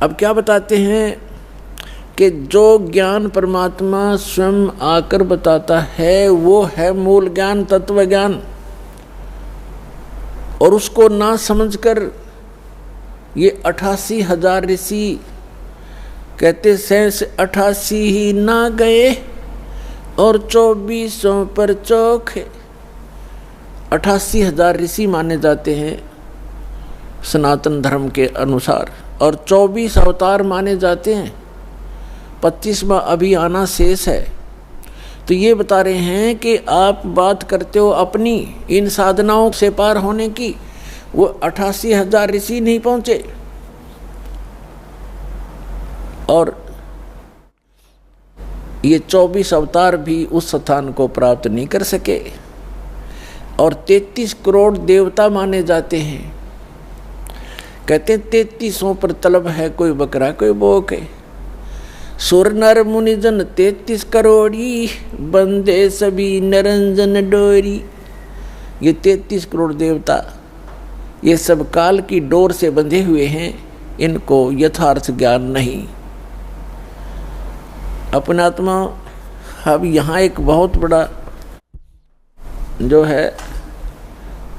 अब क्या बताते हैं कि जो ज्ञान परमात्मा स्वयं आकर बताता है वो है मूल ज्ञान, तत्व ज्ञान। और उसको ना समझकर ये 88,000 ऋषि कहते शेष 88 ही ना गए और 2400 पर चौखे। 88,000 ऋषि माने जाते हैं सनातन धर्म के अनुसार, और 24 अवतार माने जाते हैं। 25वां अभी आना शेष है। तो ये बता रहे हैं कि आप बात करते हो अपनी इन साधनाओं से पार होने की, वो 88,000 ऋषि नहीं पहुंचे और ये 24 अवतार भी उस स्थान को प्राप्त नहीं कर सके। और 33 करोड़ देवता माने जाते हैं। कहते 3300 पर तलब है, कोई बकरा कोई बोक है। सुर नर मुनिजन 33 करोड़ी, बंदे सभी निरंजन डोरी। ये 33 करोड़ देवता ये सब काल की डोर से बंधे हुए हैं, इनको यथार्थ ज्ञान नहीं। अपनात्मा अब यहाँ एक बहुत बड़ा जो है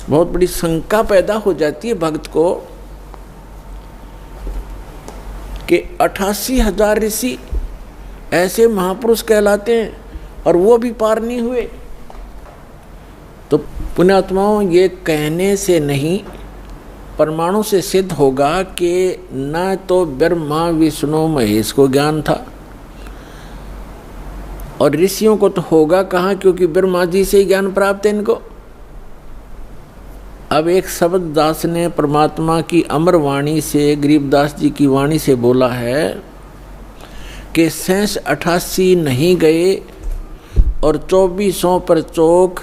बहुत बड़ी शंका पैदा हो जाती है भक्त को कि 88,000 ऋषि ऐसे महापुरुष कहलाते हैं और वो भी पार नहीं हुए। तो पुण्यात्माओं, ये कहने से नहीं प्रमाणों से सिद्ध होगा कि न तो ब्रह्मा विष्णु महेश को ज्ञान था और ऋषियों को तो होगा कहाँ, क्योंकि ब्रह्मा जी से ही ज्ञान प्राप्त है इनको। अब एक शब्द दास ने परमात्मा की अमर वाणी से, गरीबदास जी की वाणी से बोला है कि शेष 88 नहीं गए और 2400 पर चौक,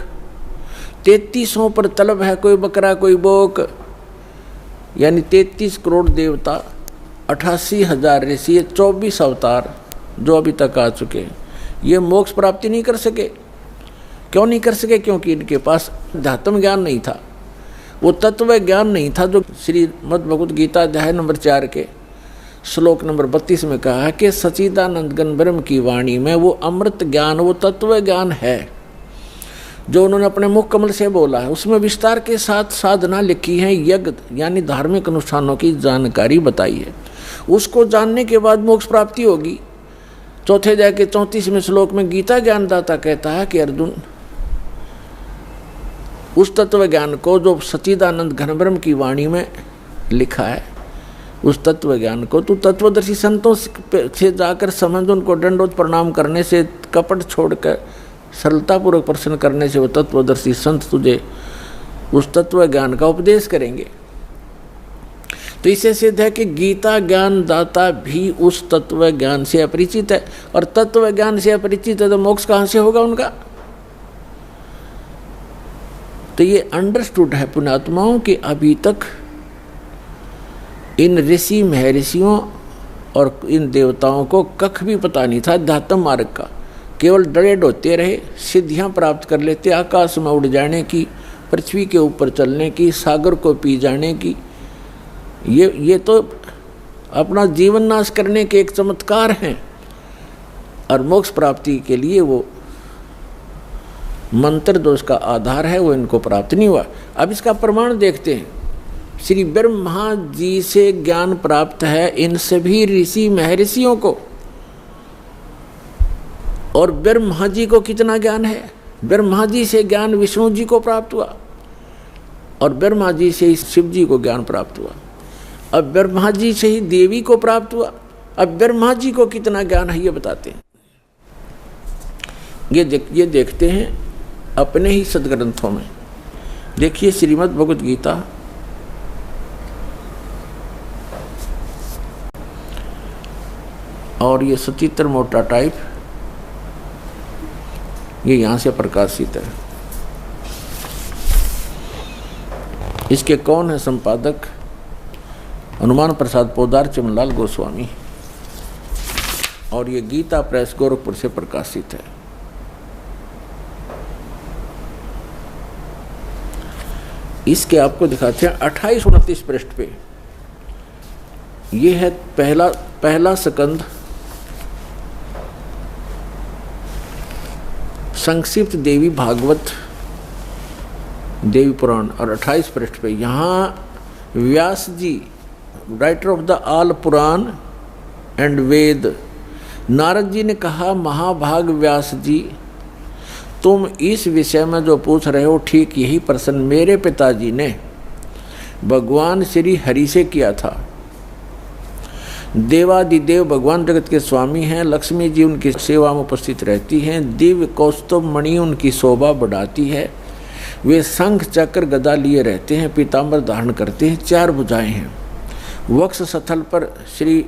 3300 पर तलब है, कोई बकरा कोई बोक। यानी 33 करोड़ देवता, 88,000 ऋषि, 24 अवतार जो अभी तक आ चुके हैं, ये मोक्ष प्राप्ति नहीं कर सके। क्यों नहीं कर सके? क्योंकि इनके पास अध्यात्म ज्ञान नहीं था, वो तत्व ज्ञान नहीं था जो श्रीमद् भगवद गीता अध्याय नंबर 4 के श्लोक नंबर 32 में कहा है कि सच्चिदानंद घन ब्रह्म की वाणी में वो अमृत ज्ञान, वो तत्व ज्ञान है जो उन्होंने अपने मुख कमल से बोला है। उसमें विस्तार के साथ साधना लिखी है, यज्ञ यानी धार्मिक अनुष्ठानों की जानकारी बताई है। उसको जानने के बाद मोक्ष प्राप्ति होगी। चौथे अध्याय के 34वें श्लोक में गीता ज्ञानदाता कहता है कि अर्जुन, उस तत्व ज्ञान को जो सच्चिदानंद घन ब्रह्म की वाणी में लिखा है, उस तत्व ज्ञान को तू तत्वदर्शी संतों से जाकर समझ, उनको दंडोत प्रणाम करने से, कपट छोड़कर सरलतापूर्वक प्रश्न करने से वो तत्वदर्शी संत तुझे उस तत्व ज्ञान का उपदेश करेंगे। तो इससे सिद्ध है कि गीता ज्ञान दाता भी उस तत्व ज्ञान से अपरिचित है, और तत्व ज्ञान से अपरिचित है तो मोक्ष कहाँ से होगा उनका? तो ये अंडरस्टूड है पुण्यात्माओं कि अभी तक इन ऋषि महर्षियों और इन देवताओं को कख भी पता नहीं था अध्यात्म मार्ग का। केवल डरे डोते रहे, सिद्धियां प्राप्त कर लेते, आकाश में उड़ जाने की, पृथ्वी के ऊपर चलने की, सागर को पी जाने की। ये तो अपना जीवन नाश करने के एक चमत्कार हैं, और मोक्ष प्राप्ति के लिए वो मंत्र जो उसका आधार है वो इनको प्राप्त नहीं हुआ। अब इसका प्रमाण देखते हैं। श्री ब्रह्मा जी से ज्ञान प्राप्त है इन सभी ऋषि महर्षियों को, और ब्रह्मा जी को कितना ज्ञान है? ब्रह्मा जी से ज्ञान विष्णु जी को प्राप्त हुआ, और ब्रह्मा जी से ही शिव जी को ज्ञान प्राप्त हुआ। अब ब्रह्मा जी से ही देवी को प्राप्त हुआ। अब ब्रह्मा जी को कितना ज्ञान है ये बताते हैं। ये देखते हैं अपने ही सदग्रंथों में। देखिए श्रीमद् भगवद गीता और ये सचित्र मोटा टाइप, ये यहाँ से प्रकाशित है। इसके कौन है संपादक? हनुमान प्रसाद पोदार चिमनलाल गोस्वामी, और ये गीता प्रेस गोरखपुर से प्रकाशित है। इसके आपको दिखाते हैं 28-29 पृष्ठ पे। ये है पहला स्कंद संक्षिप्त देवी भागवत देवी पुराण, और 28 पृष्ठ पे यहाँ Vyas ji, writer of the all Purana and Veda, Narad ji ने कहा, महाभाग व्यास जी, तुम इस विषय में जो पूछ रहे हो ठीक यही प्रश्न मेरे पिताजी ने भगवान श्री हरि से किया था। देवादिदेव भगवान जगत के स्वामी हैं, लक्ष्मी जी उनकी सेवा में उपस्थित रहती हैं, दिव्य कौस्तुभ मणि उनकी शोभा बढ़ाती है, वे शंख चक्र गदा लिए रहते हैं, पीताम्बर धारण करते हैं, 4 भुजाएं हैं, वक्ष स्थल पर श्री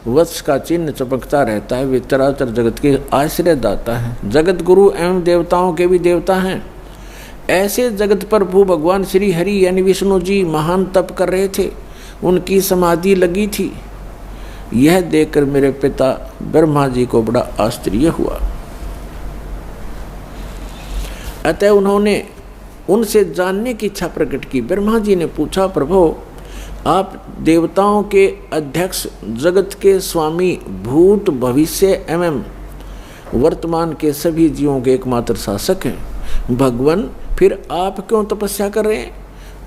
वत्स का चिन्ह चमकता रहता है, वे चराचर जगत के आश्रय दाता हैं, जगत गुरु एवं देवताओं के भी देवता हैं। ऐसे जगत प्रभु भगवान श्री हरि यानी विष्णु जी महान तप कर रहे थे, उनकी समाधि लगी थी। यह देखकर मेरे पिता ब्रह्मा जी को बड़ा आश्चर्य हुआ। अतः उन्होंने उनसे जानने की इच्छा प्रकट की। ब्रह्मा जी ने पूछा, प्रभु आप देवताओं के अध्यक्ष, जगत के स्वामी, भूत भविष्य एवं वर्तमान के सभी जीवों के एकमात्र शासक हैं। भगवान फिर आप क्यों तपस्या कर रहे हैं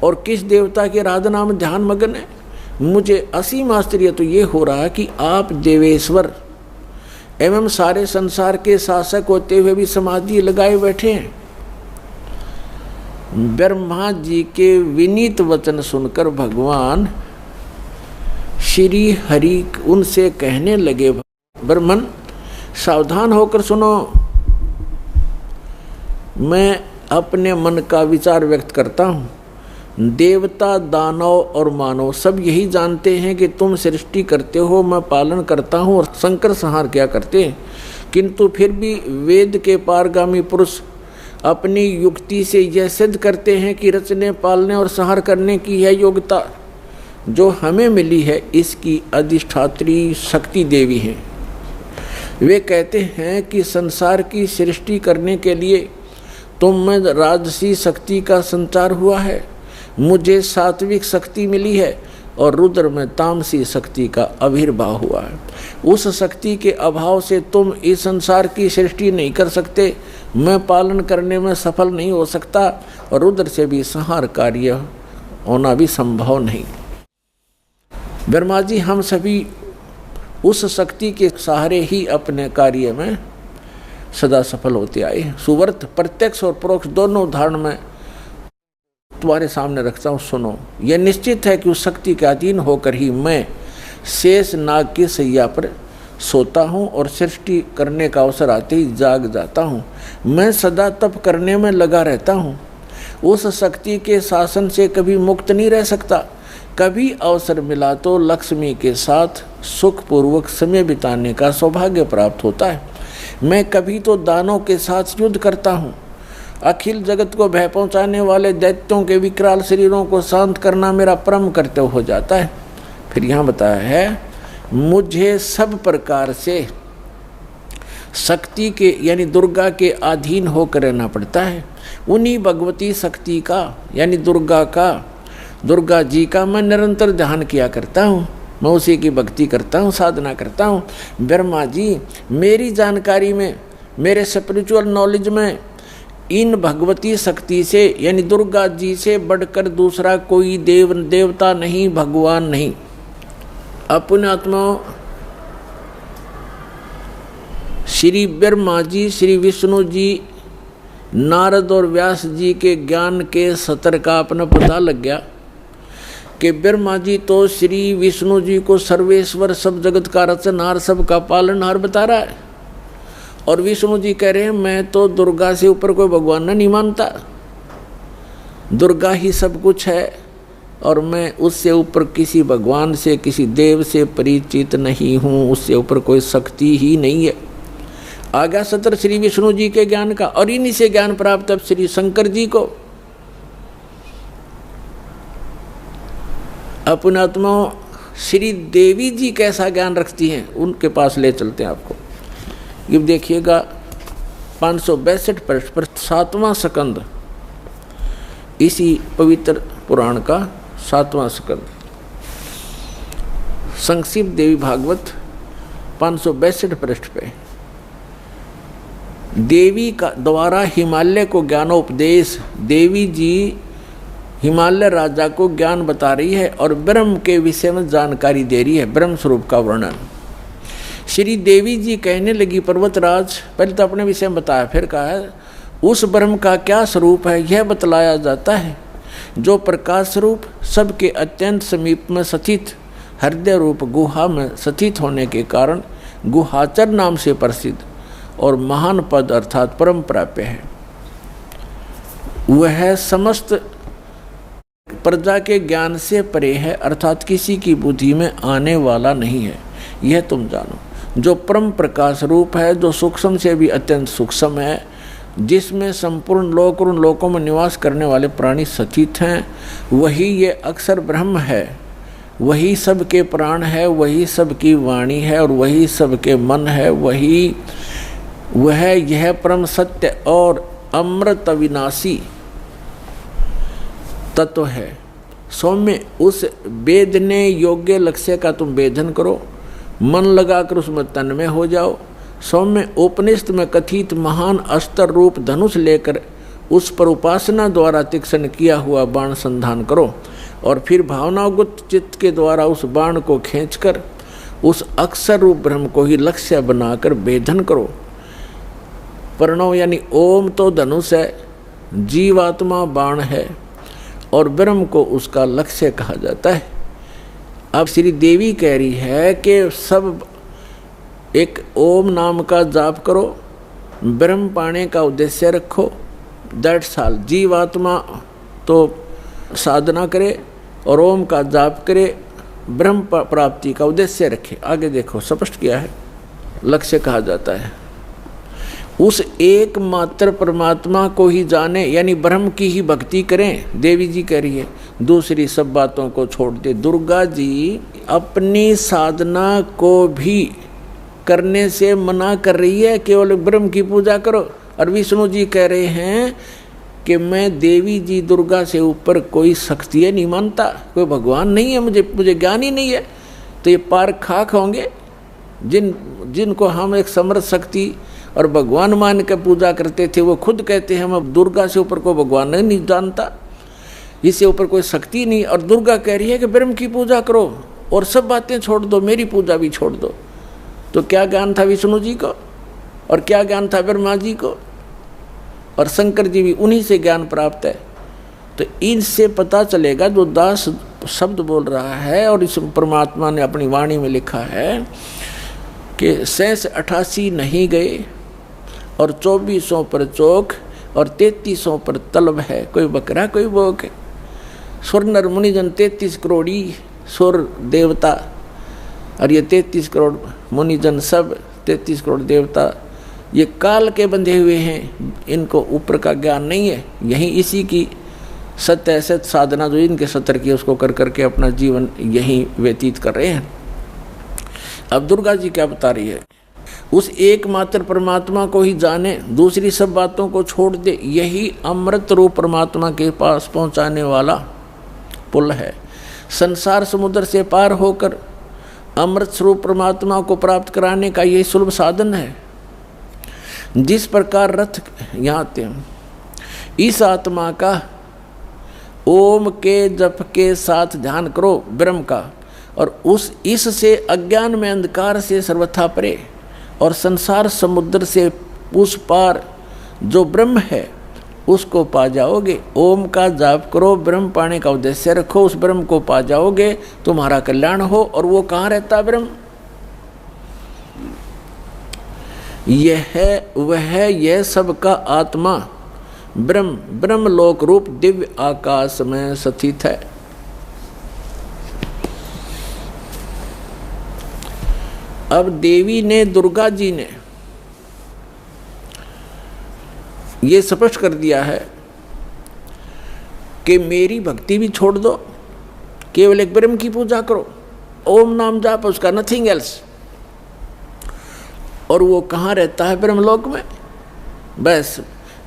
और किस देवता के आराधना में ध्यान मग्न है? मुझे असीम आश्चर्य तो ये हो रहा है कि आप देवेश्वर एवं सारे संसार के शासक होते हुए भी समाधि लगाए बैठे हैं। ब्रह्मा जी के विनीत वचन सुनकर भगवान श्री हरि उनसे कहने लगे, ब्रह्मन सावधान होकर सुनो, मैं अपने मन का विचार व्यक्त करता हूँ। देवता, दानव और मानव सब यही जानते हैं कि तुम सृष्टि करते हो, मैं पालन करता हूँ और संकर संहार क्या करते हैं, किंतु फिर भी वेद के पारगामी पुरुष अपनी युक्ति से यह सिद्ध करते हैं कि रचने, पालने और संहार करने की यह योग्यता जो हमें मिली है, इसकी अधिष्ठात्री शक्ति देवी हैं। वे कहते हैं कि संसार की सृष्टि करने के लिए तुम में राजसी शक्ति का संचार हुआ है, मुझे सात्विक शक्ति मिली है और रुद्र में तामसी शक्ति का आविर्भाव हुआ है। उस शक्ति के अभाव से तुम इस संसार की सृष्टि नहीं कर सकते, मैं पालन करने में सफल नहीं हो सकता और रुद्र से भी संहार कार्य होना भी संभव नहीं। ब्रह्मा जी, हम सभी उस शक्ति के सहारे ही अपने कार्य में सदा सफल होते आए। सुवर्त प्रत्यक्ष और परोक्ष दोनों उदाहरण में तुम्हारे सामने रखता हूँ, सुनो। यह निश्चित है कि उस शक्ति के अधीन होकर ही मैं शेष नाग की सैया पर सोता हूँ और सृष्टि करने का अवसर आते ही जाग जाता हूँ। मैं सदा तप करने में लगा रहता हूँ, उस शक्ति के शासन से कभी मुक्त नहीं रह सकता। कभी अवसर मिला तो लक्ष्मी के साथ सुखपूर्वक समय बिताने का सौभाग्य प्राप्त होता है। मैं कभी तो दानों के साथ युद्ध करता हूँ, अखिल जगत को भय पहुँचाने वाले दैत्यों के विकराल शरीरों को शांत करना मेरा परम कर्तव्य हो जाता है। फिर यहाँ बताया है, मुझे सब प्रकार से शक्ति के यानी दुर्गा के अधीन होकर रहना पड़ता है। उन्हीं भगवती शक्ति का यानी दुर्गा जी का मैं निरंतर ध्यान किया करता हूँ, मैं उसी की भक्ति करता हूँ, साधना करता हूँ। ब्रह्मा जी, मेरी जानकारी में, मेरे स्पिरिचुअल नॉलेज में इन भगवती शक्ति से यानी दुर्गा जी से बढ़कर दूसरा कोई देवता नहीं, भगवान नहीं। अपने आत्मा श्री ब्रह्मा जी, श्री विष्णु जी, नारद और व्यास जी के ज्ञान के सतर का अपना पता लग गया कि ब्रह्मा जी तो श्री विष्णु जी को सर्वेश्वर, सब जगत का रचनहार, सब का पालनहार बता रहा है, और विष्णु जी कह रहे हैं मैं तो दुर्गा से ऊपर कोई भगवान नहीं मानता, दुर्गा ही सब कुछ है और मैं उससे ऊपर किसी भगवान से, किसी देव से परिचित नहीं हूँ, उससे ऊपर कोई शक्ति ही नहीं है। आ गया सत्र श्री विष्णु जी के ज्ञान का, और इन्हीं से ज्ञान प्राप्त अब श्री शंकर जी को। अपने आत्मा श्री देवी जी कैसा ज्ञान रखती हैं, उनके पास ले चलते हैं आपको। ये देखिएगा 562 पृष्ठ पर 7वां स्कंद इसी पवित्र पुराण का 7वां स्कंद, संक्षिप्त देवी भागवत 562 पृष्ठ पे। देवी का द्वारा हिमालय को ज्ञानोपदेश। देवी जी हिमालय राजा को ज्ञान बता रही है और ब्रह्म के विषय में जानकारी दे रही है, ब्रह्म स्वरूप का वर्णन। श्री देवी जी कहने लगी, पर्वतराज, पहले तो अपने विषय में बताया, फिर कहा है उस ब्रह्म का क्या स्वरूप है यह बतलाया जाता है, जो प्रकाश स्वरूप सबके अत्यंत समीप में स्थित हृदय रूप गुहा में स्थित होने के कारण गुहाचर नाम से प्रसिद्ध और महान पद अर्थात परम प्राप्य है। वह समस्त प्रजा के ज्ञान से परे है, अर्थात किसी की बुद्धि में आने वाला नहीं है, यह तुम जानो। जो परम प्रकाश रूप है, जो सूक्ष्म से भी अत्यंत सूक्ष्म है, जिसमें संपूर्ण लोक और उन लोकों में निवास करने वाले प्राणी स्थित हैं, वही ये अक्षर ब्रह्म है, वही सबके प्राण है, वही सबकी वाणी है और वही सबके मन है, वह यह परम सत्य और अमृत अविनाशी तत्व है। सौम्य उस वेदने योग्य लक्ष्य का तुम वेदन करो, मन लगाकर उसमें तन्मय हो जाओ। सौम्य उपनिषद में कथित महान अस्त्र रूप धनुष लेकर उस पर उपासना द्वारा तीक्ष्ण किया हुआ बाण संधान करो और फिर भावनागुप्त चित्त के द्वारा उस बाण को खींचकर उस अक्षर रूप ब्रह्म को ही लक्ष्य बनाकर वेदन करो। प्रणव यानी ओम तो धनुष है, जीवात्मा बाण है और ब्रह्म को उसका लक्ष्य कहा जाता है। अब श्री देवी कह रही है कि सब एक ओम नाम का जाप करो, ब्रह्म पाने का उद्देश्य रखो, दैट्स ऑल। जीवात्मा तो साधना करे और ओम का जाप करे, ब्रह्म प्राप्ति का उद्देश्य रखे। आगे देखो स्पष्ट किया है, लक्ष्य कहा जाता है। उस एकमात्र परमात्मा को ही जाने, यानी ब्रह्म की ही भक्ति करें। देवी जी कह रही है, दूसरी सब बातों को छोड़ दे। दुर्गा जी अपनी साधना को भी करने से मना कर रही है, केवल ब्रह्म की पूजा करो। और विष्णु जी कह रहे हैं कि मैं देवी जी दुर्गा से ऊपर कोई शक्ति नहीं मानता, कोई भगवान नहीं है, मुझे ज्ञान ही नहीं है। तो ये पार खाक होंगे जिनको हम एक समर्थ शक्ति और भगवान मान के पूजा करते थे, वो खुद कहते हैं हम दुर्गा से ऊपर कोई भगवान नहीं जानता, इससे ऊपर कोई शक्ति नहीं। और दुर्गा कह रही है कि ब्रह्म की पूजा करो और सब बातें छोड़ दो, मेरी पूजा भी छोड़ दो। तो क्या ज्ञान था विष्णु जी को और क्या ज्ञान था ब्रह्मा जी को, और शंकर जी भी उन्हीं से ज्ञान प्राप्त है। तो इनसे पता चलेगा, जो दास शब्द बोल रहा है और इस परमात्मा ने अपनी वाणी में लिखा है कि 88 नहीं गए और 2400 पर चौक और 3300 पर तलब है, कोई बकरा कोई बोक है। सुर नर मुनिजन 33 करोड़ी सुर देवता, और ये 33 करोड़ मुनिजन सब 33 करोड़ देवता ये काल के बंधे हुए हैं, इनको ऊपर का ज्ञान नहीं है। यही इसी की सत्य असत साधना जो इनके सतर की उसको कर करके अपना जीवन यही व्यतीत कर रहे हैं। अब दुर्गा जी क्या बता रही है, उस एकमात्र परमात्मा को ही जाने, दूसरी सब बातों को छोड़ दे। यही अमृत रूप परमात्मा के पास पहुंचाने वाला पुल है। संसार समुद्र से पार होकर अमृत स्वरूप परमात्मा को प्राप्त कराने का यही सुलभ साधन है। जिस प्रकार रथ यहाँ आते हैं, इस आत्मा का ओम के जप के साथ ध्यान करो ब्रह्म का, और इससे अज्ञान में अंधकार से सर्वथा परे और संसार समुद्र से उस पार जो ब्रह्म है उसको पा जाओगे। ओम का जाप करो, ब्रह्म पाने का उद्देश्य रखो, उस ब्रह्म को पा जाओगे, तुम्हारा कल्याण हो। और वो कहाँ रहता ब्रह्म? यह सबका आत्मा ब्रह्म लोक रूप दिव्य आकाश में स्थित है। अब देवी ने, दुर्गा जी ने ये स्पष्ट कर दिया है कि मेरी भक्ति भी छोड़ दो, केवल एक ब्रह्म की पूजा करो, ओम नाम जाप, उसका नथिंग एल्स। और वो कहाँ रहता है? ब्रह्मलोक में। बस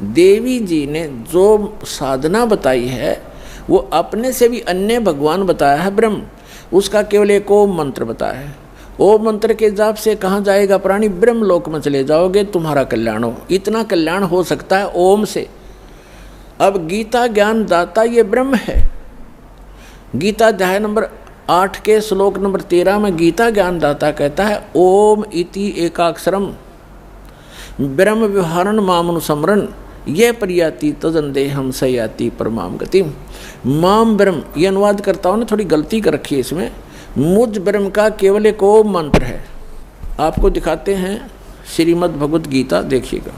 देवी जी ने जो साधना बताई है वो अपने से भी अन्य भगवान बताया है ब्रह्म, उसका केवल एक ओम मंत्र बताया है। ओम मंत्र के जाप से कहाँ जाएगा प्राणी? ब्रह्म लोक में चले जाओगे, तुम्हारा कल्याण हो। इतना कल्याण हो सकता है ओम से। अब गीता ज्ञान दाता ये ब्रह्म है। गीता अध्याय नंबर 8 के श्लोक नंबर 13 में गीता ज्ञान दाता कहता है ओम इति एकाक्षरम ब्रह्म व्यवहारण मामनुसमरण ये परियाति तजंदेहम सयाति परमाम गतिम। माम ब्रह्म, ये अनुवाद करता हूँ ना, थोड़ी गलती कर रखी है इसमें। मुझ ब्रह्म का केवल एक ओम मंत्र है। आपको दिखाते हैं श्रीमद् भगवद गीता, देखिएगा।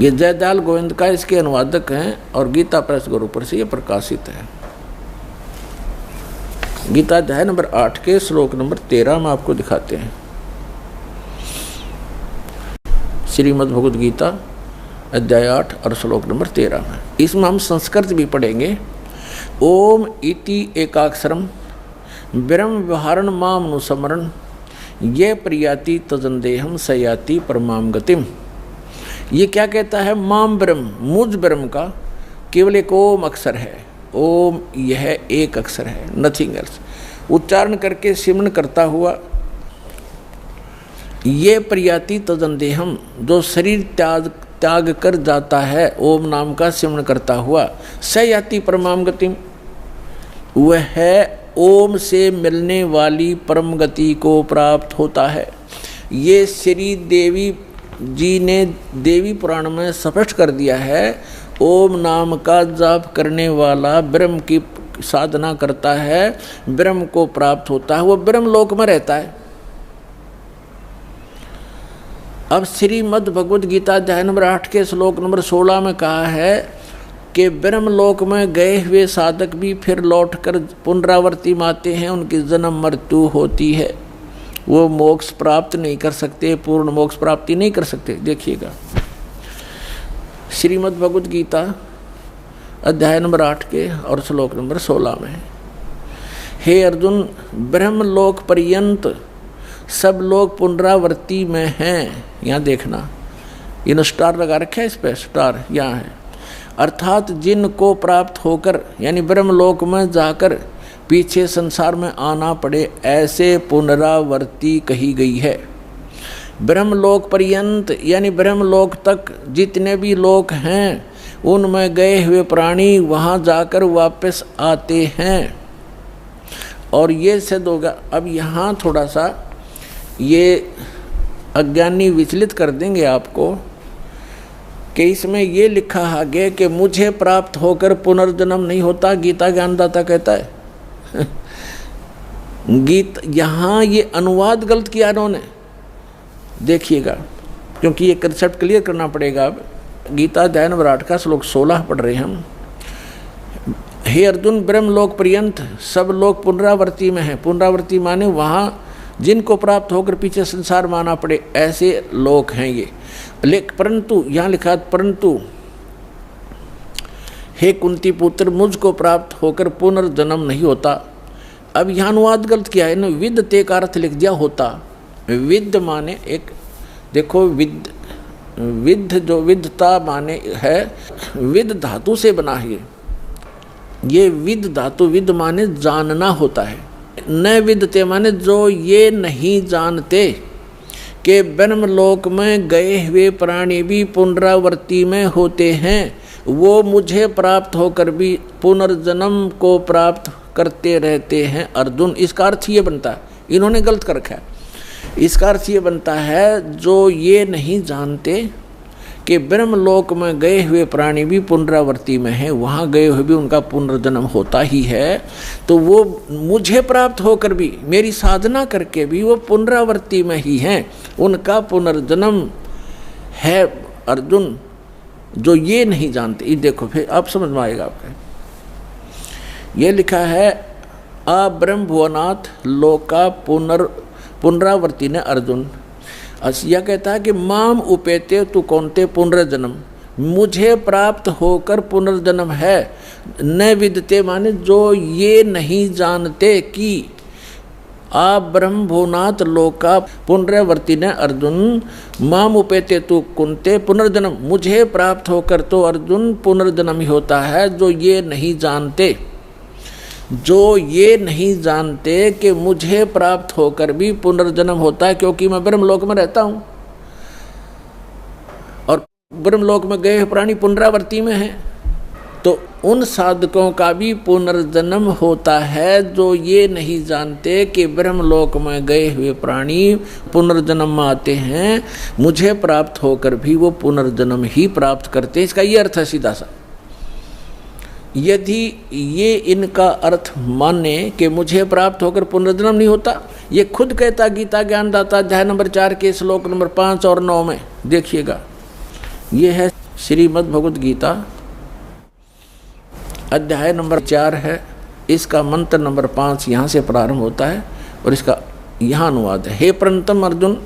ये जयदयाल गोविंद का इसके अनुवादक हैं और गीता प्रेस गुरुपुर से ये प्रकाशित है। गीता अध्याय नंबर 8 के श्लोक नंबर 13 में आपको दिखाते हैं। श्रीमद् भगवद गीता अध्याय 8 और श्लोक नंबर 13 में। इसमें हम संस्कृत भी पढ़ेंगे। ओम इति एकाक्षरम ब्रह्म व्यवहारण मामनुसमरण ये प्रियाति तजंदेहम सयाति परमाम गतिम। ये क्या कहता है? माम ब्रह्म, मुझ ब्रह्म का केवल एक ओम अक्षर है। ओम यह एक अक्षर है, नथिंग एल्स। उच्चारण करके सिमरण करता हुआ ये प्रियाति तजंदेहम, जो शरीर त्याग कर जाता है ओम नाम का सिमरण करता हुआ, सयाति परमाम गतिम, वह है ओम से मिलने वाली परम गति को प्राप्त होता है। ये श्री देवी जी ने देवी पुराण में स्पष्ट कर दिया है। ओम नाम का जाप करने वाला ब्रह्म की साधना करता है, ब्रह्म को प्राप्त होता है, वो ब्रह्म लोक में रहता है। अब श्रीमद् भगवद गीता अध्याय नंबर 8 के श्लोक नंबर 16 में कहा है कि ब्रह्म लोक में गए हुए साधक भी फिर लौटकर पुनरावर्ती माते हैं, उनकी जन्म मृत्यु होती है, वो मोक्ष प्राप्त नहीं कर सकते, पूर्ण मोक्ष प्राप्ति नहीं कर सकते। देखिएगा श्रीमद् भगवद गीता अध्याय नंबर 8 के और श्लोक नंबर 16 में, हे अर्जुन, ब्रह्म लोक पर्यंत सब लोग पुनरावर्ती में हैं। यहाँ देखना, इन स्टार लगा रखे है, इस पे स्टार यहाँ है। अर्थात जिनको प्राप्त होकर यानी ब्रह्मलोक में जाकर पीछे संसार में आना पड़े, ऐसे पुनरावर्ती कही गई है। ब्रह्मलोक पर्यंत यानी ब्रह्मलोक तक जितने भी लोक हैं उनमें गए हुए प्राणी वहाँ जाकर वापस आते हैं। और ये सिद्ध होगा। अब यहाँ थोड़ा सा ये अज्ञानी विचलित कर देंगे आपको कि इसमें ये लिखा आगे कि मुझे प्राप्त होकर पुनर्जन्म नहीं होता, गीता ज्ञानदाता कहता है। यहाँ ये अनुवाद गलत किया इन्होंने, देखिएगा, क्योंकि ये कंसेप्ट क्लियर करना पड़ेगा। अब गीता अध्याय नंबर 8 का श्लोक 16 पढ़ रहे हैं हम। हे अर्जुन, ब्रह्मलोक पर्यंत सब लोग पुनरावर्ती में हैं। पुनरावर्ती माने वहाँ जिनको प्राप्त होकर पीछे संसार में आना पड़े, ऐसे लोग हैं ये। परंतु यहाँ लिखा, परंतु हे कुंती पुत्र, मुझको प्राप्त होकर पुनर्जन्म नहीं होता। अब यहाँ अनुवाद गलत किया है, विद्यते का अर्थ लिख दिया होता। विद्य माने एक, देखो विद्ध जो विद्यता माने है, विद धातु से बना है ये विद धातु। विद माने जानना होता है, न विदते माने जो ये नहीं जानते कि ब्रह्मलोक में गए हुए प्राणी भी पुनरावर्ती में होते हैं, वो मुझे प्राप्त होकर भी पुनर्जन्म को प्राप्त करते रहते हैं। अर्जुन, इसका अर्थ ये बनता है, इन्होंने गलत कर रखा है। इसका अर्थ ये बनता है जो ये नहीं जानते कि ब्रह्मलोक में गए हुए प्राणी भी पुनरावर्ती में हैं, वहाँ गए हुए भी उनका पुनर्जन्म होता ही है, तो वो मुझे प्राप्त होकर भी, मेरी साधना करके भी वो पुनरावर्ती में ही हैं, उनका पुनर्जन्म है। अर्जुन, जो ये नहीं जानते, ये देखो फिर आप समझ में आएगा आपका। ये लिखा है, आ ब्रह्म भुवनाथ लोका पुनरावर्ती ने अर्जुन। यह कहता है कि माम उपेते तू कौनते पुनर्जन्म, मुझे प्राप्त होकर पुनर्जन्म है। न विदते माने जो ये नहीं जानते कि आप ब्रह्म भुवनात् लोका पुनरावर्ती ने अर्जुन माम उपेते तु कुंते पुनर्जन्म, मुझे प्राप्त होकर तो अर्जुन पुनर्जन्म ही होता है। जो ये नहीं जानते, जो ये नहीं जानते कि मुझे प्राप्त होकर भी पुनर्जन्म होता है, क्योंकि मैं ब्रह्मलोक में रहता हूं और ब्रह्मलोक में गए प्राणी पुनरावर्ती में हैं, तो उन साधकों का भी पुनर्जन्म होता है जो ये नहीं जानते कि ब्रह्मलोक में गए हुए प्राणी पुनर्जन्म में आते हैं, मुझे प्राप्त होकर भी वो पुनर्जन्म ही प्राप्त करते हैं। इसका ये अर्थ है सीधा सा। यदि ये इनका अर्थ माने कि मुझे प्राप्त होकर पुनर्जन्म नहीं होता, ये खुद कहता गीता ज्ञानदाता अध्याय नंबर 4 के श्लोक नंबर 5 और 9 में देखिएगा। ये है श्रीमद् भगवद गीता अध्याय नंबर 4 है, इसका मंत्र नंबर 5 यहाँ से प्रारंभ होता है और इसका यहाँ अनुवाद है। हे प्रणतम अर्जुन,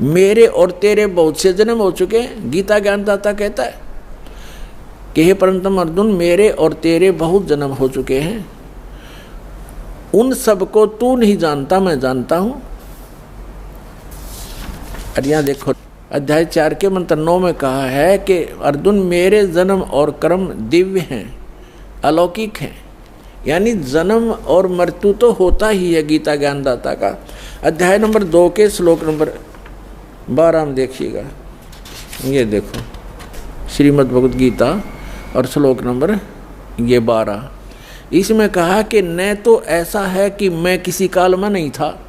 मेरे और तेरे बहुत से जन्म हो चुके हैं। गीता ज्ञानदाता कहता है कि हे परंतम अर्जुन, मेरे और तेरे बहुत जन्म हो चुके हैं, उन सब को तू नहीं जानता, मैं जानता हूं। और यहाँ देखो अध्याय 4 के मंत्र 9 में कहा है कि अर्जुन मेरे जन्म और कर्म दिव्य हैं, अलौकिक हैं। यानी जन्म और मृत्यु तो होता ही है गीता ज्ञानदाता का। अध्याय नंबर 2 के श्लोक नंबर 12 में देखिएगा। ये देखो श्रीमद् भगवद गीता और श्लोक नंबर ये 12, इसमें कहा कि न तो ऐसा है कि मैं किसी काल में नहीं था,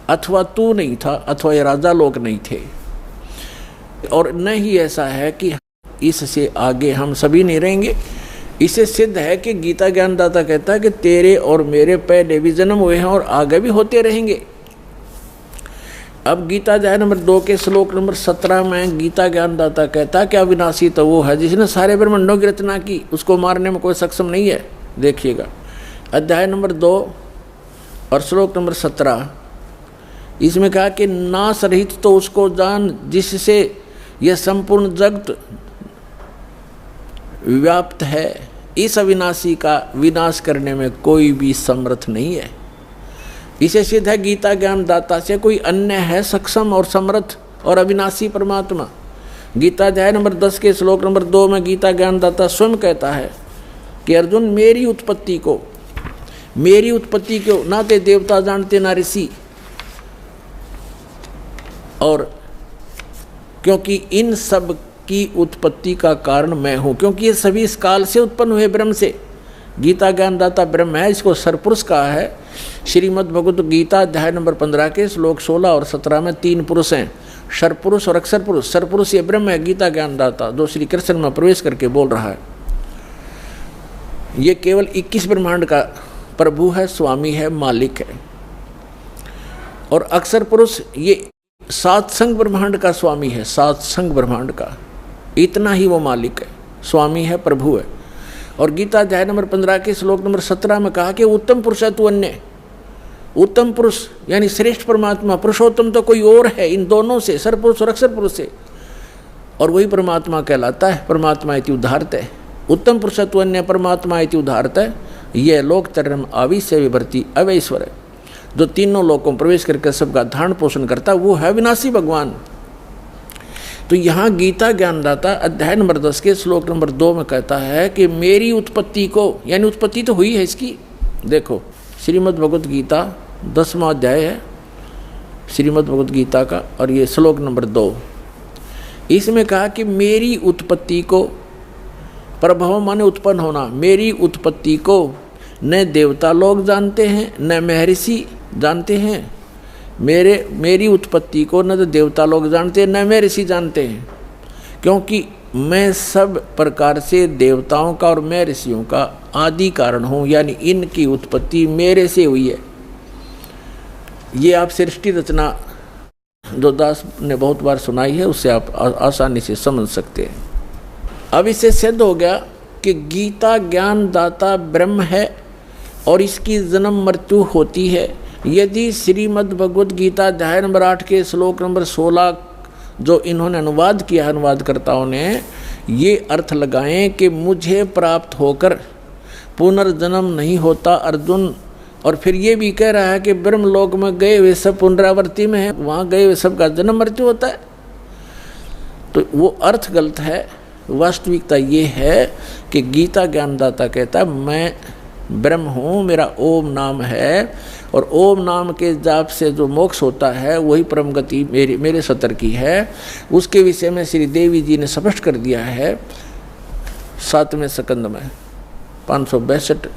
अथवा तू नहीं था, अथवा ये राजा लोग नहीं थे, और न ही ऐसा है कि इससे आगे हम सभी नहीं रहेंगे। इसे सिद्ध है कि गीता ज्ञानदाता कहता है कि तेरे और मेरे पहले भी जन्म हुए हैं और आगे भी होते रहेंगे। अब गीता अध्याय नंबर 2 के श्लोक नंबर 17 में गीता ज्ञानदाता कहता है कि अविनाशी तो वो है जिसने सारे ब्रह्मांडों की रचना की, उसको मारने में कोई सक्षम नहीं है। देखिएगा अध्याय नंबर 2 और श्लोक नंबर 17, इसमें कहा कि नाश रहित तो उसको जान जिससे यह संपूर्ण जगत व्याप्त है। इस अविनाशी का विनाश करने में कोई भी समर्थ नहीं है। इसे सिद्ध है गीता ज्ञानदाता से कोई अन्य है सक्षम और समर्थ और अविनाशी परमात्मा। गीता अध्याय नंबर 10 के श्लोक नंबर 2 में गीता ज्ञानदाता स्वयं कहता है कि अर्जुन मेरी उत्पत्ति को ना ते देवता जानते ना ऋषि, और क्योंकि इन सब की उत्पत्ति का कारण मैं हूँ, क्योंकि ये सभी इस काल से उत्पन्न हुए ब्रह्म से। गीता ज्ञानदाता ब्रह्म है, इसको सरपुरुष कहा है। श्रीमद् भगवद गीता अध्याय नंबर 15 के श्लोक 16 और 17 में 3 पुरुष हैं, सरपुरुष और अक्षर पुरुष। सरपुरुष ये ब्रह्म है गीता ज्ञानदाता, जो श्री कृष्ण में प्रवेश करके बोल रहा है। ये केवल 21 ब्रह्मांड का प्रभु है, स्वामी है, मालिक है। और अक्षर पुरुष ये 7 संग ब्रह्मांड का स्वामी है, 7 संग ब्रह्मांड का, इतना ही वो मालिक है, स्वामी है, प्रभु है। और गीता अध्याय नंबर 15 के श्लोक नंबर 17 में कहा कि उत्तम पुरुष है तू अन्य। उत्तम पुरुष यानी श्रेष्ठ परमात्मा, पुरुषोत्तम तो कोई और है इन दोनों से, सरपुरुष और अक्षर पुरुष से, और वही परमात्मा कहलाता है। परमात्मा इति उदाहरत है, उत्तम पुरुष तू अन्य परमात्मा इति उदाहरत है। यह लोक तरम आविश्य विभर्ति अवैश्वर है, जो तीनों लोकों में प्रवेश करके सबका धारण पोषण करता, वो है विनाशी भगवान। तो यहाँ गीता ज्ञानदाता अध्याय नंबर 10 के श्लोक नंबर 2 में कहता है कि मेरी उत्पत्ति को, यानी उत्पत्ति तो हुई है इसकी। देखो श्रीमद् भगवद गीता 10वां अध्याय है श्रीमद् भगवद गीता का, और ये श्लोक नंबर 2, इसमें कहा कि मेरी उत्पत्ति को, प्रभव माने उत्पन्न होना, मेरी उत्पत्ति को न देवता लोग जानते हैं न महर्षि जानते हैं। मेरी उत्पत्ति को न तो देवता लोग जानते हैं न महर्षि जानते हैं, क्योंकि मैं सब प्रकार से देवताओं का और महर्षियों का आदि कारण हूँ, यानी इनकी उत्पत्ति मेरे से हुई है। ये आप सृष्टि रचना जो दास ने बहुत बार सुनाई है, उससे आप आसानी से समझ सकते हैं। अब इससे सिद्ध हो गया कि गीता ज्ञानदाता ब्रह्म है और इसकी जन्म मृत्यु होती है। यदि श्रीमद् भगवद गीता अध्याय नंबर 8 के श्लोक नंबर 16 जो इन्होंने अनुवाद किया, अनुवादकर्ताओं ने ये अर्थ लगाएं कि मुझे प्राप्त होकर पुनर्जन्म नहीं होता अर्जुन, और फिर ये भी कह रहा है कि ब्रह्मलोक में गए हुए सब पुनरावृत्ति में है, वहाँ गए हुए सबका जन्म मृत्यु होता है। तो वो अर्थ गलत है। वास्तविकता ये है कि गीता ज्ञानदाता कहता है मैं ब्रह्म हूँ, मेरा ओम नाम है, और ओम नाम के जाप से जो मोक्ष होता है वही परम गति मेरे सतर की है। उसके विषय में श्री देवी जी ने स्पष्ट कर दिया है 7वें स्कंद में 562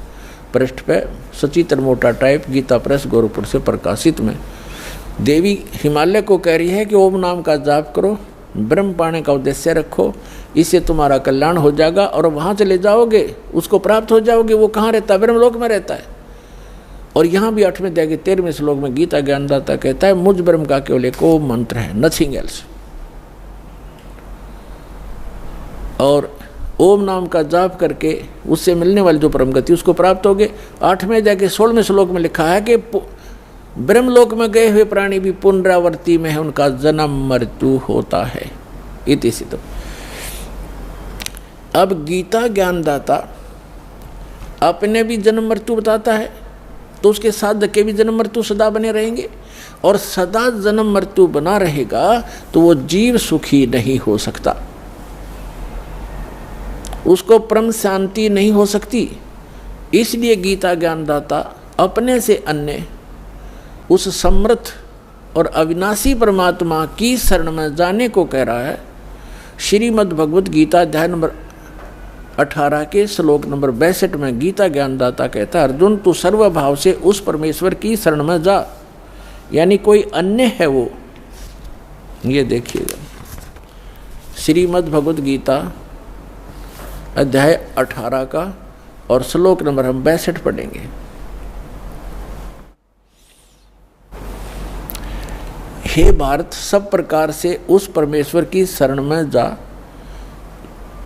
पृष्ठ पे, सचित्र मोटा टाइप, गीता प्रेस गोरखपुर से प्रकाशित में। देवी हिमालय को कह रही है कि ओम नाम का जाप करो, ब्रह्म पाने का उद्देश्य रखो, इससे तुम्हारा कल्याण हो जाएगा और वहाँ चले जाओगे, उसको प्राप्त हो जाओगे। वो कहाँ रहता है? ब्रह्मलोक में रहता है। और यहाँ भी 8वें अध्याय के 13वें श्लोक में गीता ज्ञानदाता कहता है मुझ ब्रह्म का केवल एक ओम मंत्र है, नथिंग एल्स। और ओम नाम का जाप करके उससे मिलने वाली जो परम गति उसको प्राप्त होगे। 8वें अध्याय के 16वें श्लोक में लिखा है कि ब्रह्मलोक में गए हुए प्राणी भी पुनरावृत्ति में है, उनका जन्म मृत्यु होता है। इति सिद्धम। अब गीता ज्ञानदाता अपने भी जन्म मृत्यु बताता है, तो उसके साधक के भी जन्म मृत्यु सदा बने रहेंगे, और सदा जन्म मृत्यु बना रहेगा तो वो जीव सुखी नहीं हो सकता, उसको परम शांति नहीं हो सकती। इसलिए गीता ज्ञानदाता अपने से अन्य उस समर्थ और अविनाशी परमात्मा की शरण में जाने को कह रहा है। श्रीमद् भगवत गीता अध्याय नंबर 18 के श्लोक नंबर 62 में गीता ज्ञानदाता कहता है अर्जुन तू सर्वभाव से उस परमेश्वर की शरण में जा, यानी कोई अन्य है वो। ये देखिएगा श्रीमद् भगवत गीता अध्याय 18 का और श्लोक नंबर हम 62 पढ़ेंगे। हे भारत, सब प्रकार से उस परमेश्वर की शरण में जा,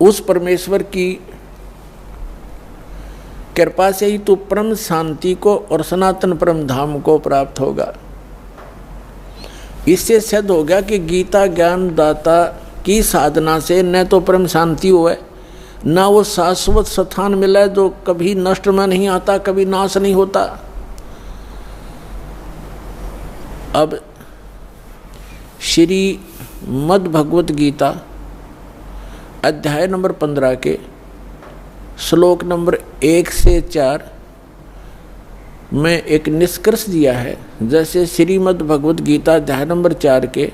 उस परमेश्वर की कृपा से ही तू परम शांति को और सनातन परम धाम को प्राप्त होगा। इससे सिद्ध हो गया कि गीता ज्ञान दाता की साधना से न तो परम शांति हुए, न वो शाश्वत स्थान मिला जो कभी नष्ट में नहीं आता, कभी नाश नहीं होता। अब श्री मद् भगवत गीता अध्याय नंबर 15 के श्लोक नंबर 1 से 4 में एक निष्कर्ष दिया है। जैसे श्रीमद् भगवत गीता अध्याय नंबर 4 के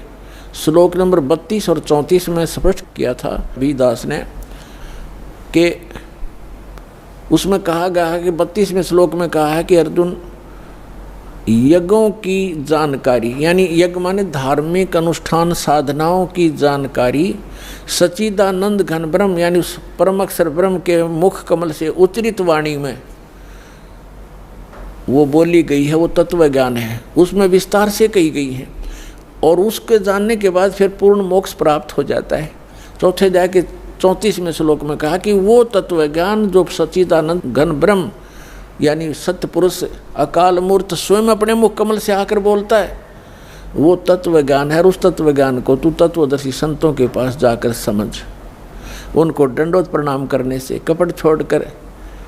श्लोक नंबर 32 और 34 में स्पष्ट किया था बीदास ने कि उसमें कहा गया है कि 32वें श्लोक में कहा है कि अर्जुन यज्ञों की जानकारी, यानी यज्ञ माने धार्मिक अनुष्ठान साधनाओं की जानकारी सच्चिदानंद घन ब्रह्म यानी उस परम अक्षर ब्रह्म के मुख कमल से उच्चरित वाणी में वो बोली गई है, वो तत्व ज्ञान है, उसमें विस्तार से कही गई है। और उसके जानने के बाद फिर पूर्ण मोक्ष प्राप्त हो जाता है। चौथे अध्याय के 34वें श्लोक में कहा कि वो तत्व ज्ञान जो सच्चिदानंद घन ब्रह्म यानी सत्य पुरुष अकाल मूर्त स्वयं अपने मुख कमल से आकर बोलता है, वो तत्व ज्ञान है। और उस तत्व ज्ञान को तू तत्वदर्शी संतों के पास जाकर समझ, उनको दंडोत प्रणाम करने से, कपट छोड़कर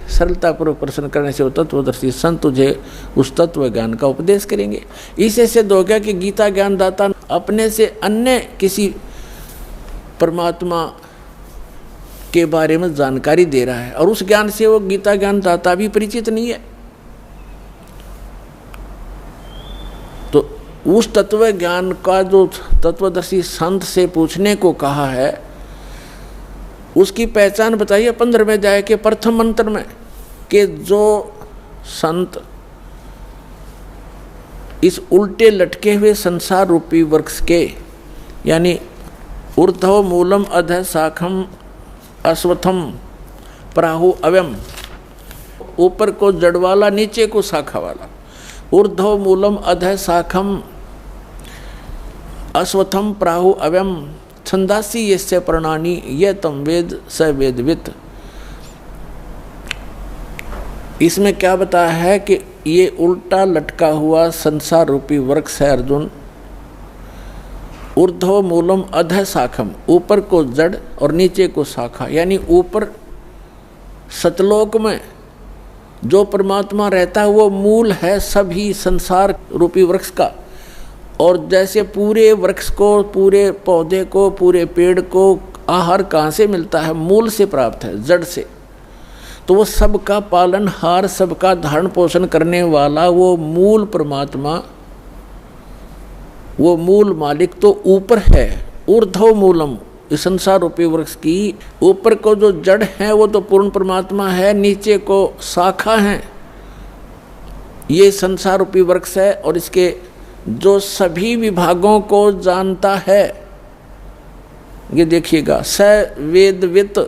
सरलतापूर्वक प्रश्न करने से वो तत्वदर्शी संत तुझे उस तत्व ज्ञान का उपदेश करेंगे। इससे सिद्ध हो गया कि गीता ज्ञानदाता अपने से अन्य किसी परमात्मा के बारे में जानकारी दे रहा है, और उस ज्ञान से वो गीता ज्ञानदाता भी परिचित नहीं है। तो उस तत्व ज्ञान का जो तत्वदर्शी संत से पूछने को कहा है, उसकी पहचान बताइए 15वें अध्याय के प्रथम मंत्र में कि जो संत इस उल्टे लटके हुए संसार रूपी वृक्ष के यानी ऊर्ध्व मूलम अधः शाखम अश्वत्थम प्राहु अव्यम, ऊपर को जड़ वाला नीचे को शाखा वाला, ऊर्ध्व मूलम अधः शाखम अश्वत्थम प्राहु अव्यम छंदासी यस्य प्रणानी यह तम वेद स वेदवित। इसमें क्या बताया है कि ये उल्टा लटका हुआ संसार रूपी वृक्ष है अर्जुन। ऊर्ध्व मूलम अधः शाखम, ऊपर को जड़ और नीचे को शाखा, यानी ऊपर सतलोक में जो परमात्मा रहता है वो मूल है सभी संसार रूपी वृक्ष का। और जैसे पूरे वृक्ष को, पूरे पौधे को, पूरे पेड़ को आहार कहाँ से मिलता है? मूल से प्राप्त है, जड़ से। तो वो सबका पालनहार, सबका धारण पोषण करने वाला वो मूल परमात्मा, वो मूल मालिक तो ऊपर है। ऊर्ध्व मूलम, इस संसार रूपी वृक्ष की ऊपर को जो जड़ है वो तो पूर्ण परमात्मा है, नीचे को शाखा है, ये संसार रूपी वृक्ष है। और इसके जो सभी विभागों को जानता है, ये देखिएगा, स वेदवित,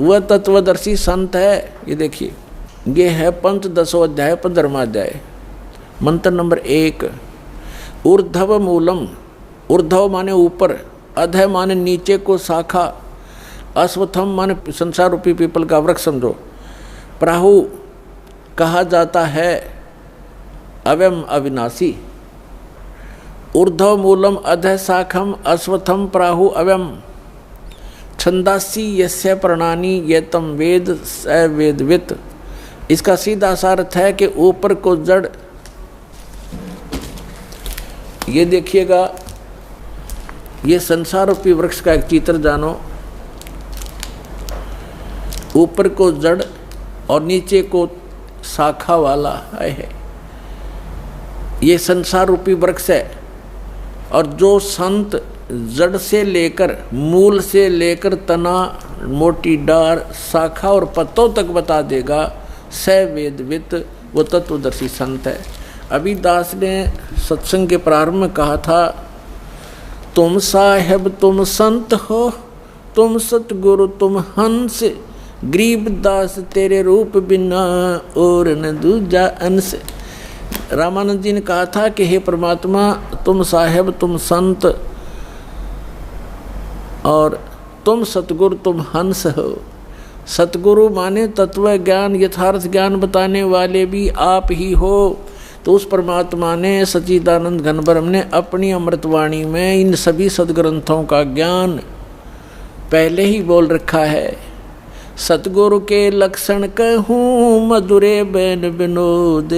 वह तत्वदर्शी संत है। ये देखिए, ये है पंचदशो अध्याय 15वां अध्याय, मंत्र नंबर 1। ऊर्ध्व मूलम, ऊर्ध्व माने ऊपर, अधः माने नीचे को शाखा, अश्वत्थम माने संसार रूपी पीपल का वृक्ष समझो। प्राहु कहा जाता है अव्यम अविनाशी। ऊर्ध्व मूलम अधः शाखम अश्वत्थम प्राहु अव्यम छंदासी यस्य प्रणानी ये तम वेद स वेदवित। इसका सीधा सा अर्थ है कि ऊपर को जड़, ये देखिएगा, ये संसार रूपी वृक्ष का एक चित्र जानो। ऊपर को जड़ और नीचे को शाखा वाला है, ये संसार रूपी वृक्ष है। और जो संत जड़ से लेकर, मूल से लेकर तना, मोटी डार, शाखा और पत्तों तक बता देगा, स वेदवित, वो तत्वदर्शी संत है। अभी दास ने सत्संग के प्रारंभ में कहा था, तुम साहेब तुम संत हो, तुम सतगुरु तुम हंस, गरीबदास तेरे रूप बिना और न दूजा अंश। रामानंद जी ने कहा था कि हे परमात्मा, तुम साहेब तुम संत और तुम सतगुरु तुम हंस हो। सतगुरु माने तत्व ज्ञान, यथार्थ ज्ञान बताने वाले भी आप ही हो। तो उस परमात्मा ने, सच्चिदानंद घन ब्रह्म ने अपनी अमृतवाणी में इन सभी सदग्रंथों का ज्ञान पहले ही बोल रखा है। सतगुरु के लक्षण कहूँ मधुरे बैन विनोद,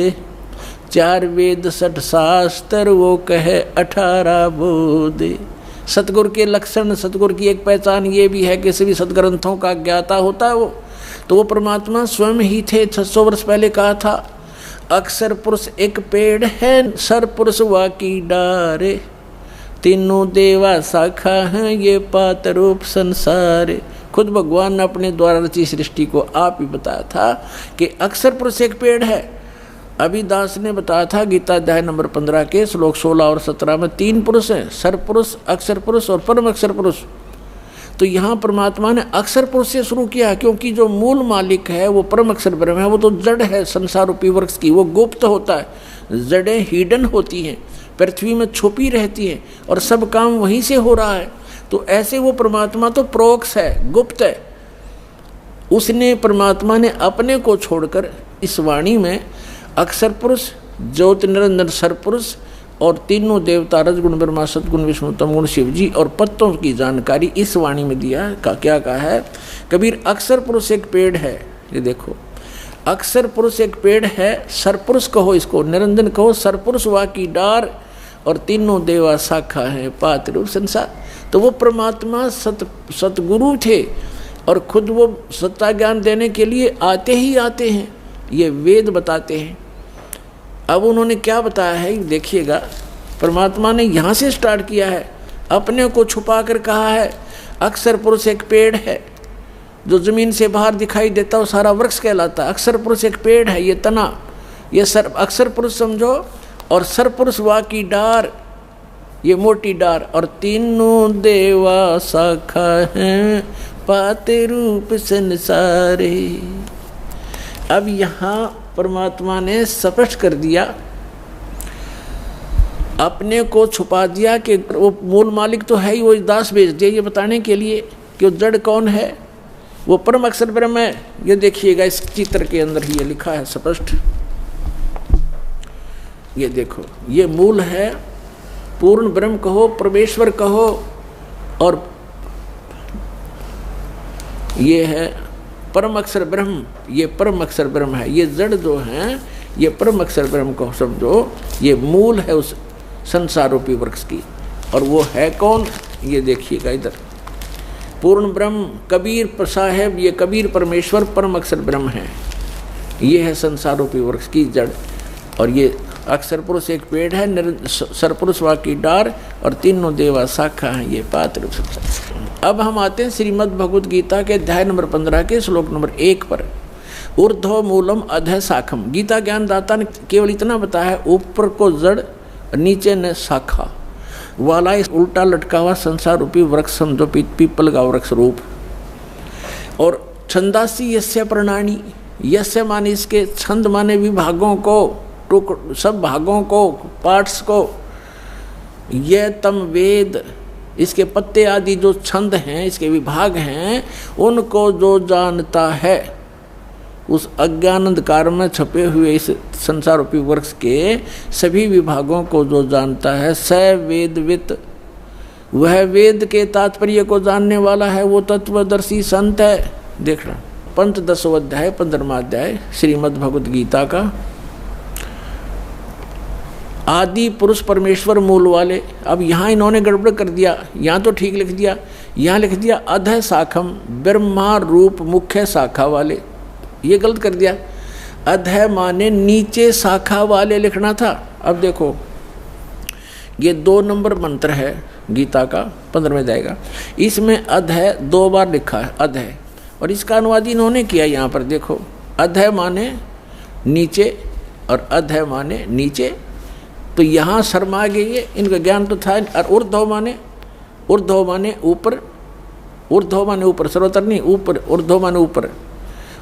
4 वेद 60 शास्त्र वो कहे 18 बोध। सतगुरु के लक्षण, सतगुरु की एक पहचान ये भी है कि सभी सदग्रंथों का ज्ञाता होता है वो। तो वो परमात्मा स्वयं ही थे। 600 वर्ष पहले कहा था, अक्षर पुरुष एक पेड़ है, सर पुरुष वाकी डारे, तीनों देवा शाखा हैं ये पात रूप संसार। खुद भगवान ने अपने द्वारा रची सृष्टि को आप ही बताया था कि अक्षर पुरुष एक पेड़ है। अभी दास ने बताया था गीता अध्याय नंबर 15 के श्लोक 16 और 17 में 3 पुरुष हैं, सर पुरुष, अक्षर पुरुष और परम अक्षर पुरुष। तो यहाँ परमात्मा ने अक्षर पुरुष से शुरू किया, क्योंकि जो मूल मालिक है वो परम अक्षर ब्रह्म है। वो तो जड़ है संसार रूपी वृक्ष की, वो गुप्त होता है। जड़ें हिडन होती हैं, पृथ्वी में छुपी रहती हैं और सब काम वहीं से हो रहा है। तो ऐसे वो परमात्मा तो प्रोक्ष है, गुप्त है। उसने, परमात्मा ने अपने को छोड़कर इस वाणी में अक्षर पुरुष, ज्योति निरंजन सर पुरुष और तीनों देवता, रजगुण ब्रह्मा, सतगुण विष्णु, तमगुण शिव जी और पत्तों की जानकारी इस वाणी में दिया है। क्या कहा है कबीर? अक्षर पुरुष एक पेड़ है। ये देखो, अक्षर पुरुष एक पेड़ है, सरपुरुष कहो इसको, निरंजन कहो, सरपुरुष वा की डार और तीनों देवा शाखा है पात रूप संसार। तो वो परमात्मा सतगुरु थे और खुद वो सत्ता ज्ञान देने के लिए आते ही आते हैं। ये वेद बताते हैं। अब उन्होंने क्या बताया है देखिएगा, परमात्मा ने यहाँ से स्टार्ट किया है, अपने को छुपा कर कहा है अक्षर पुरुष एक पेड़ है, जो जमीन से बाहर दिखाई देता है सारा वृक्ष कहलाता है। अक्षर पुरुष एक पेड़ है, ये तना, ये सर अक्षर पुरुष समझो, और सर पुरुष वा की डार, ये मोटी डार, और तीनों देवा शाखा हैं पाते रूप संसारे। अब यहाँ परमात्मा ने स्पष्ट कर दिया, अपने को छुपा दिया कि वो मूल मालिक तो है ही, वो दास भेज दिया ये बताने के लिए कि वो जड़ कौन है, वो परम अक्षर ब्रह्म है। ये देखिएगा इस चित्र के अंदर ही ये लिखा है स्पष्ट। ये देखो, ये मूल है, पूर्ण ब्रह्म कहो, परमेश्वर कहो, और ये है परम अक्षर ब्रह्म, ये परम अक्षर ब्रह्म है। ये जड़ जो हैं ये परम अक्षर ब्रह्म को समझो, ये मूल है उस संसार रूपी वृक्ष की। और वो है कौन, ये देखिएगा इधर, पूर्ण ब्रह्म कबीर साहेब, ये कबीर परमेश्वर परम अक्षर ब्रह्म है। ये है संसार रूपी वृक्ष की जड़। और ये अक्षर पुरुष एक पेड़ है, सरपुरुष वा की डार, और तीनों देवा शाखा है, ये पात्र। अब हम आते हैं श्रीमद् भगवद गीता के अध्याय नंबर 15 के श्लोक नंबर 1 पर। ऊर्ध्व मूलम अधः शाखम। गीता ज्ञान दाता ने केवल इतना बताया है, ऊपर को जड़, नीचे ने शाखा वाला इस उल्टा लटका हुआ संसार रूपी वृक्ष समझो, पीपल का वृक्ष रूप। और छंदासी यस्य प्रणानी, यस्य माने इसके, छंद माने विभागों को, सब भागों को, पार्ट्स को, यह तम वेद, इसके पत्ते आदि जो छंद हैं, इसके विभाग हैं, उनको जो जानता है, उस अज्ञान अंधकार में छपे हुए इस संसार रूपी वृक्ष के सभी विभागों को जो जानता है, स वेदवित, वह वेद के तात्पर्य को जानने वाला है, वो तत्वदर्शी संत है। देखना पंचदशों अध्याय 15वां अध्याय श्रीमद् भगवद गीता का। आदि पुरुष परमेश्वर मूल वाले। अब यहाँ इन्होंने गड़बड़ कर दिया, यहाँ तो ठीक लिख दिया, यहाँ लिख दिया अधः शाखम, ब्रह्मा रूप मुख्य शाखा वाले, ये गलत कर दिया। अधः माने नीचे शाखा वाले लिखना था। अब देखो ये 2 नंबर मंत्र है गीता का 15वें जाएगा, इसमें अधः 2 बार लिखा है अधः, और इसका अनुवाद इन्होंने किया यहाँ पर। देखो अधः माने नीचे और अधः माने नीचे, तो यहाँ शर्मा गई है, इनका ज्ञान तो था। और ऊर्ध्व माने ऊपर, ऊर्ध्व माने ऊपर, सर्वतर नहीं, ऊपर, ऊर्ध्व माने ऊपर,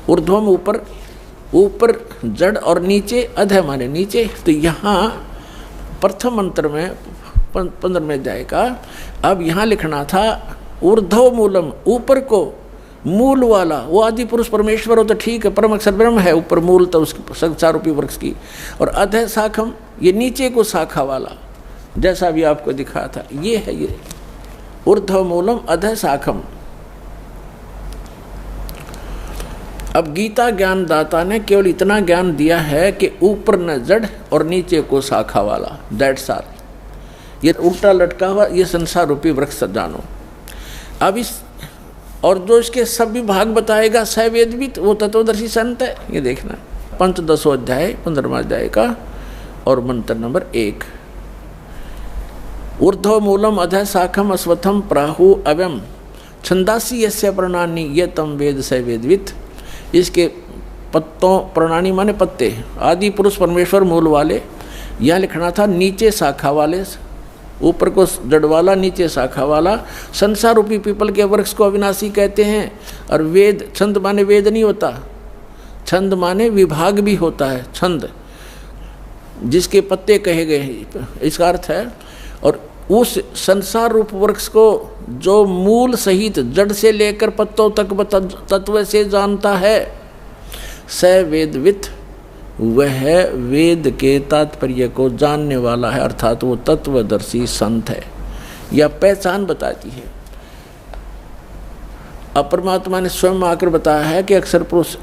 ऊर्ध्व में ऊपर, ऊपर जड़, और नीचे अधः माने नीचे। तो यहाँ प्रथम मंत्र में 15वें अध्याय का अब यहाँ लिखना था ऊर्ध्व मूलम, ऊपर को मूल वाला, वो आदि पुरुष परमेश्वर हो तो ठीक है, परम अक्षर ब्रह्म है, ऊपर मूल तो उसकी संसार रूपी वृक्ष की। और अधः शाखम, ये नीचे को शाखा वाला, जैसा भी आपको दिखाया था, ये है ये ऊर्ध्व मूलम अधः शाखम। अब गीता ज्ञान दाता ने केवल इतना ज्ञान दिया है कि ऊपर न जड़ और नीचे को शाखा वाला, दैट्स ऑल। ये उल्टा लटका हुआ ये संसार रूपी वृक्ष जानो। अब इस और जो इसके सब विभाग बताएगा सवेदवित, वो तत्वदर्शी संत है। ये देखना पंचदशों अध्याय 15वां अध्याय का और मंत्र नंबर 1। ऊर्ध्व मूलम अधः शाखम अश्वत्थम प्राहु अव्यम छंदासी यस्य प्रणानी ये तम वेद सवेदवित। इसके पत्तों, प्रणानी माने पत्ते, आदि पुरुष परमेश्वर मूल वाले, यहाँ लिखना था नीचे शाखा वाले, ऊपर को जड़ वाला, नीचे शाखा वाला। संसार रूपी पीपल के वृक्ष को अविनाशी कहते हैं। और वेद, छंद माने वेद नहीं होता, छंद माने विभाग भी होता है, छंद जिसके पत्ते कहे गए हैं, इसका अर्थ है। और उस संसार रूप वृक्ष को जो मूल सहित जड़ से लेकर पत्तों तक तत्व से जानता है, स वेदवित, वह वेद के तात्पर्य को जानने वाला है, अर्थात वो तत्वदर्शी संत है, या पहचान बताती है। अब परमात्मा ने स्वयं आकर बताया है कि अक्षर पुरुष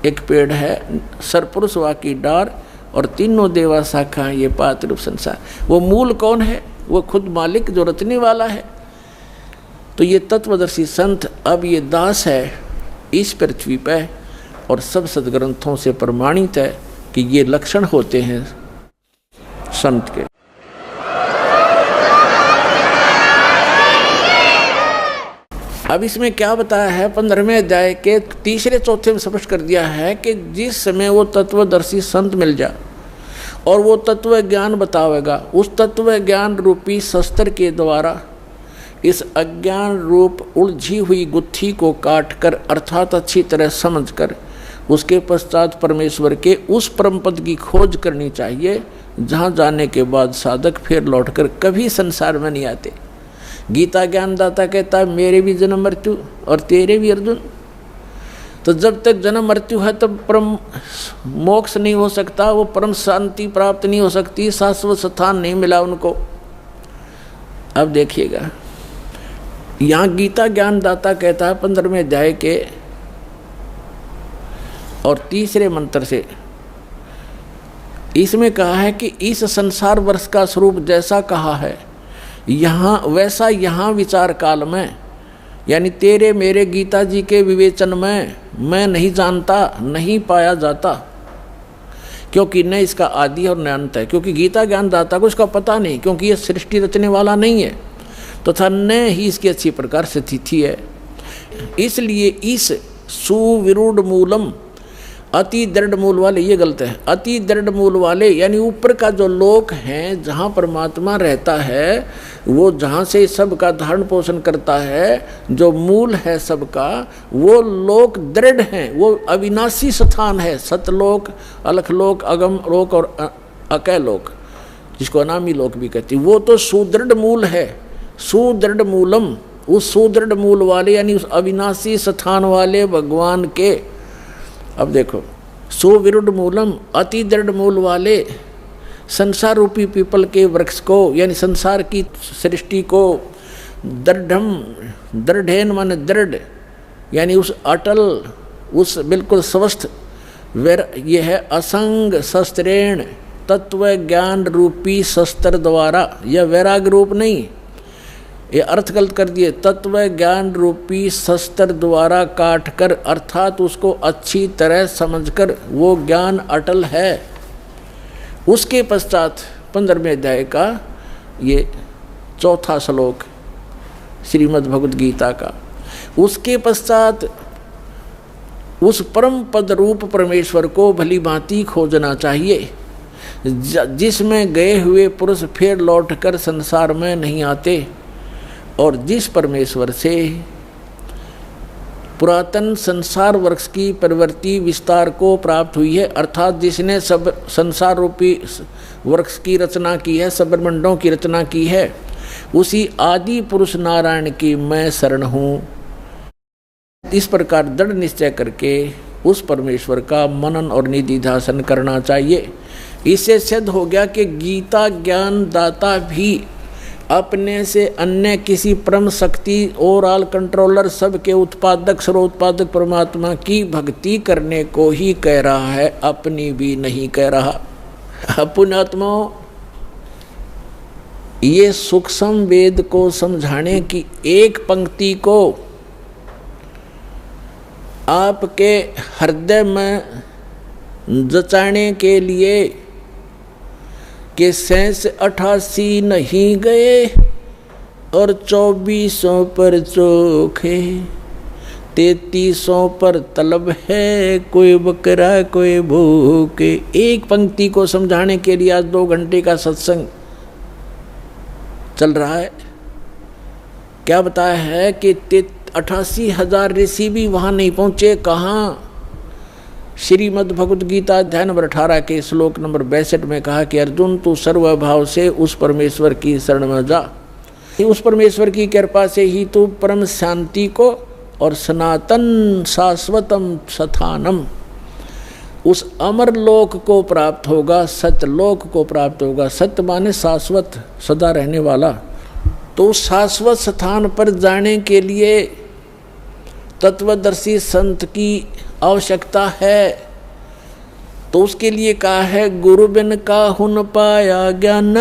एक पेड़ है, सरपुरुष वा की डार, और तीनों देवा शाखा ये पात्र रूप संसार। वो मूल कौन है? वो खुद मालिक जो रचने वाला है। तो ये तत्वदर्शी संत अब ये दास है इस पृथ्वी पर, और सब सदग्रंथों से प्रमाणित है कि ये लक्षण होते हैं संत के। अब इसमें क्या बताया है 15वें अध्याय के 3-4 में स्पष्ट कर दिया है कि जिस समय वो तत्वदर्शी संत मिल जाए और वो तत्व ज्ञान बतावेगा, उस तत्व ज्ञान रूपी शस्त्र के द्वारा इस अज्ञान रूप उलझी हुई गुत्थी को काट कर, अर्थात अच्छी तरह समझ कर, उसके पश्चात परमेश्वर के उस परम पद की खोज करनी चाहिए, जहाँ जाने के बाद साधक फिर लौटकर कभी संसार में नहीं आते। गीता ज्ञानदाता कहता है मेरे भी जन्म मृत्यु और तेरे भी अर्जुन। तो जब तक जन्म मृत्यु है तब परम मोक्ष नहीं हो सकता, वो परम शांति प्राप्त नहीं हो सकती, शाश्वत स्थान नहीं मिला उनको। अब देखिएगा यहाँ गीता ज्ञानदाता कहता है 15वें अध्याय के और तीसरे मंत्र से इसमें कहा है कि इस संसार वर्ष का स्वरूप जैसा कहा है यहाँ वैसा यहाँ विचार काल में, यानी तेरे मेरे गीता जी के विवेचन में मैं नहीं जानता, नहीं पाया जाता, क्योंकि न इसका आदि और न अंत है। क्योंकि गीता ज्ञानदाता को इसका पता नहीं, क्योंकि ये सृष्टि रचने वाला नहीं है, तथा न ही इसकी अच्छी प्रकार से तिथि है। इसलिए इस सुविरूढ़ मूलम, अति दृढ़ मूल वाले, ये गलत है, अति दृढ़ मूल वाले यानी ऊपर का जो लोक है जहाँ परमात्मा रहता है, वो जहाँ से सबका धारण पोषण करता है, जो मूल है सबका, वो लोक दृढ़ हैं, वो अविनाशी स्थान है। सतलोक, अलखलोक, अगम लोक और अकय लोक, जिसको अनामी लोक भी कहती, वो तो सुदृढ़ मूल है। सुदृढ़ मूलम, उस सुदृढ़ मूल वाले यानी उस अविनाशी स्थान वाले भगवान के, अब देखो, सुविरूढ़ मूलम, अति दृढ़ मूल वाले संसार रूपी पीपल के वृक्ष को, यानी संसार की सृष्टि को, दृढ़म, दृढ़ेन माने दृढ़, यानी उस अटल, उस बिल्कुल स्वस्थ, यह है असंग शस्त्रेण, तत्व ज्ञान रूपी शस्त्र द्वारा, यह वैराग रूप नहीं, ये अर्थ गलत कर दिए, तत्व ज्ञान रूपी शस्त्र द्वारा काट कर, अर्थात उसको अच्छी तरह समझकर, वो ज्ञान अटल है। उसके पश्चात 15वें अध्याय का ये 4था श्लोक श्रीमद् भगवद गीता का, उसके पश्चात उस परम पद रूप परमेश्वर को भली भांति खोजना चाहिए, जिसमें गए हुए पुरुष फिर लौटकर संसार में नहीं आते, और जिस परमेश्वर से पुरातन संसार वृक्ष की प्रवृत्ति विस्तार को प्राप्त हुई है, अर्थात जिसने सब संसार रूपी वृक्ष की रचना की है, सब ब्रह्मांडों की रचना की है, उसी आदि पुरुष नारायण की मैं शरण हूँ। इस प्रकार दृढ़ निश्चय करके उस परमेश्वर का मनन और निधिध्यासन करना चाहिए। इससे सिद्ध हो गया कि गीता ज्ञान दाता भी अपने से अन्य किसी परम शक्ति और ऑल कंट्रोलर, सबके उत्पादक, सर्वोत्पादक परमात्मा की भक्ति करने को ही कह रहा है, अपनी भी नहीं कह रहा। पुण्यात्माओं, ये सूक्ष्म वेद को समझाने की एक पंक्ति को आपके हृदय में जचाने के लिए कि 88 नहीं गए और 2400 पर चोखे, 3300 पर तलब है, कोई बकरा कोई भूखे। एक पंक्ति को समझाने के लिए आज 2 घंटे का सत्संग चल रहा है। क्या बताया है कि 88,000 ऋषि भी वहाँ नहीं पहुँचे। कहाँ? श्रीमद् भगवद गीता अध्याय नंबर 18 के श्लोक नंबर 62 में कहा कि अर्जुन तू सर्वभाव से उस परमेश्वर की शरण में जा, उस परमेश्वर की कृपा से ही तू परम शांति को और सनातन शाश्वतम स्थानम, उस अमर लोक को प्राप्त होगा, सत्यलोक को प्राप्त होगा। सत्य माने शाश्वत, सदा रहने वाला। तो शाश्वत स्थान पर जाने के लिए तत्वदर्शी संत की आवश्यकता है। तो उसके लिए कहा है गुरु बिन का हुन पाया ज्ञान,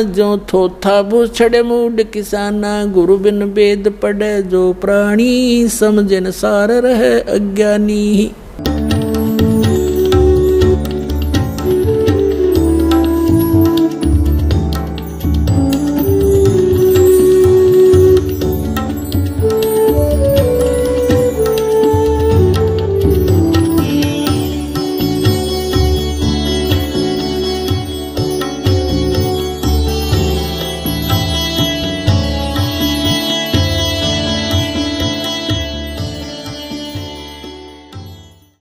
जो थोथा भूछड़े मूड किसाना, गुरु बिन वेद पढ़े जो प्राणी, समझन सार रहे अज्ञानी।